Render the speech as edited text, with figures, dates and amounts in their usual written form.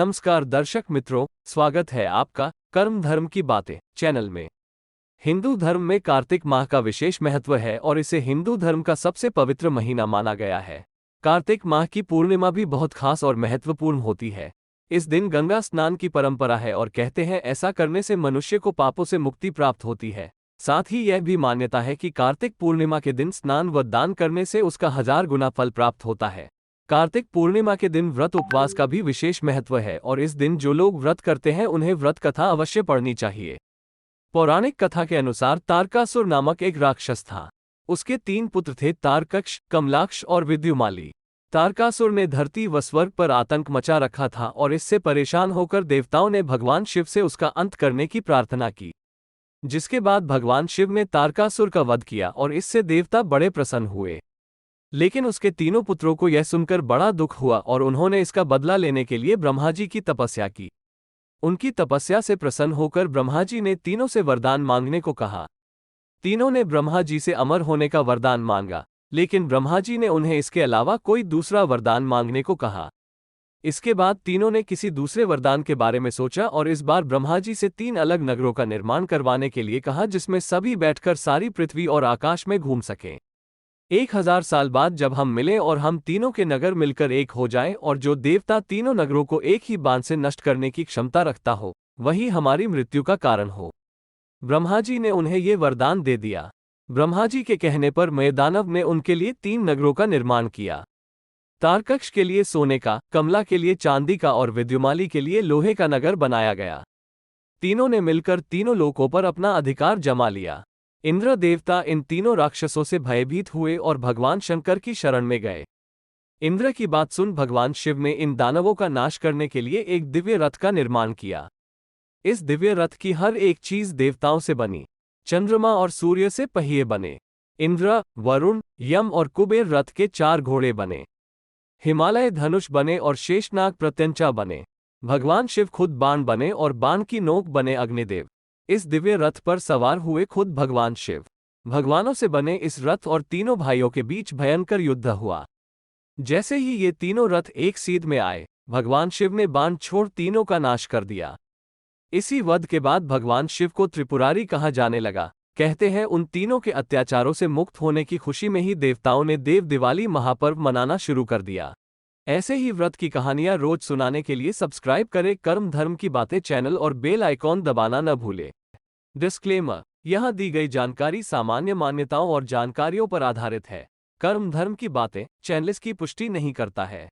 नमस्कार दर्शक मित्रों, स्वागत है आपका कर्म धर्म की बातें चैनल में। हिंदू धर्म में कार्तिक माह का विशेष महत्व है और इसे हिंदू धर्म का सबसे पवित्र महीना माना गया है। कार्तिक माह की पूर्णिमा भी बहुत खास और महत्वपूर्ण होती है। इस दिन गंगा स्नान की परंपरा है और कहते हैं ऐसा करने से मनुष्य को पापों से मुक्ति प्राप्त होती है। साथ ही यह भी मान्यता है कि कार्तिक पूर्णिमा के दिन स्नान व दान करने से उसका 1000 गुना फल प्राप्त होता है। कार्तिक पूर्णिमा के दिन व्रत उपवास का भी विशेष महत्व है और इस दिन जो लोग व्रत करते हैं उन्हें व्रत कथा अवश्य पढ़नी चाहिए। पौराणिक कथा के अनुसार तारकासुर नामक एक राक्षस था। उसके 3 पुत्र थे, तारकक्ष, कमलाक्ष और विद्युमाली। तारकासुर ने धरती व स्वर्ग पर आतंक मचा रखा था और इससे परेशान होकर देवताओं ने भगवान शिव से उसका अंत करने की प्रार्थना की। जिसके बाद भगवान शिव ने तारकासुर का वध किया और इससे देवता बड़े प्रसन्न हुए। लेकिन उसके तीनों पुत्रों को यह सुनकर बड़ा दुख हुआ और उन्होंने इसका बदला लेने के लिए ब्रह्मा जी की तपस्या की। उनकी तपस्या से प्रसन्न होकर ब्रह्मा जी ने तीनों से वरदान मांगने को कहा। तीनों ने ब्रह्मा जी से अमर होने का वरदान मांगा, लेकिन ब्रह्मा जी ने उन्हें इसके अलावा कोई दूसरा वरदान मांगने को कहा। इसके बाद तीनों ने किसी दूसरे वरदान के बारे में सोचा और इस बार ब्रह्मा जी से 3 अलग नगरों का निर्माण करवाने के लिए कहा, जिसमें सभी बैठकर सारी पृथ्वी और आकाश में घूम सकें। 1000 साल बाद जब हम मिलें और हम तीनों के नगर मिलकर एक हो जाएं और जो देवता तीनों नगरों को एक ही बाण से नष्ट करने की क्षमता रखता हो, वही हमारी मृत्यु का कारण हो। ब्रह्मा जी ने उन्हें ये वरदान दे दिया। ब्रह्मा जी के कहने पर मयदानव ने उनके लिए 3 नगरों का निर्माण किया। तारकक्ष के लिए सोने का, कमला के लिए चांदी का और विद्युमाली के लिए लोहे का नगर बनाया गया। तीनों ने मिलकर तीनों लोकों पर अपना अधिकार जमा लिया। इंद्र देवता इन तीनों राक्षसों से भयभीत हुए और भगवान शंकर की शरण में गए। इंद्र की बात सुन भगवान शिव ने इन दानवों का नाश करने के लिए एक दिव्य रथ का निर्माण किया। इस दिव्य रथ की हर एक चीज देवताओं से बनी। चंद्रमा और सूर्य से पहिए बने। इंद्र, वरुण, यम और कुबेर रथ के 4 घोड़े बने। हिमालय धनुष बने और शेषनाग प्रत्यंचा बने। भगवान शिव खुद बाण बने और बाण की नोक बने अग्निदेव। इस दिव्य रथ पर सवार हुए खुद भगवान शिव। भगवानों से बने इस रथ और तीनों भाइयों के बीच भयंकर युद्ध हुआ। जैसे ही ये तीनों रथ एक सीध में आए, भगवान शिव ने बाण छोड़ तीनों का नाश कर दिया। इसी वध के बाद भगवान शिव को त्रिपुरारी कहा जाने लगा। कहते हैं उन तीनों के अत्याचारों से मुक्त होने की खुशी में ही देवताओं ने देव दिवाली महापर्व मनाना शुरू कर दिया। ऐसे ही व्रत की कहानियां रोज सुनाने के लिए सब्सक्राइब करें कर्म धर्म की बातें चैनल और बेल आइकॉन दबाना न भूलें। डिस्क्लेमर: यहां दी गई जानकारी सामान्य मान्यताओं और जानकारियों पर आधारित है। कर्म धर्म की बातें चैनल इसकी पुष्टि नहीं करता है।